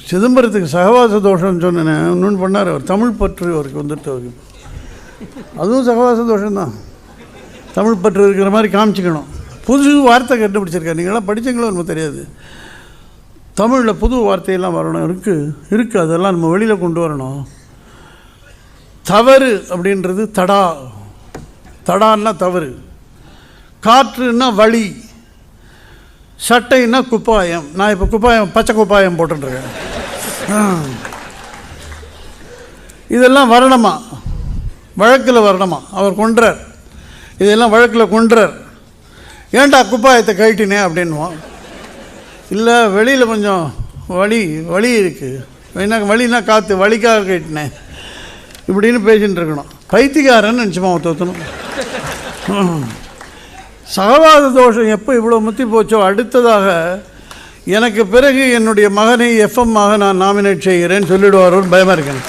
சிதம்பரத்துக்கு சகவாச தோஷம்னு சொன்னேன். இன்னொன்று பண்ணார் அவர், தமிழ் பற்று அவருக்கு வந்துட்டு அவருக்கு. அதுவும் சகவாச தோஷம்தான். தமிழ் பற்று இருக்கிற மாதிரி காமிச்சிக்கணும். புது வார்த்தை கண்டுபிடிச்சிருக்காரு. நீங்களாம் படித்தீங்களோ எனக்கு தெரியாது. தமிழில் புது வார்த்தையெல்லாம் வரணும். இருக்குது அதெல்லாம் நம்ம வெளியில் கொண்டு வரணும். தவறு அப்படின்றது தடான்னா தவறு, காற்றுன்னா வழி, சட்டைன்னா குப்பாயம். நான் இப்போ குப்பாயம், பச்சை குப்பாயம் போட்டுருக்கேன். இதெல்லாம் வரணுமா? வழக்கில் வரணுமா? அவர் கொன்றார், இதெல்லாம் வழக்கில் கொன்றார். ஏன்டா குப்பாயத்தை கழட்டினே அப்படின்வான். இல்லை வெளியில் கொஞ்சம் வலி இருக்குது, என்ன வலினா காற்று, வலிக்காக கட்டினேன் இப்படின்னு பேசின்னு இருக்கணும். பைத்தியக்காரன்னு நினச்சிமா ஒருத்தணும். சகவாத தோஷம் எப்போ இவ்வளோ முத்தி போச்சோ, அடுத்ததாக எனக்கு பிறகு என்னுடைய மகனை எஃப்எம் ஆக நான் நாமினேட் செய்கிறேன்னு சொல்லிவிடுவாரோன்னு பயமாக இருக்கேன்.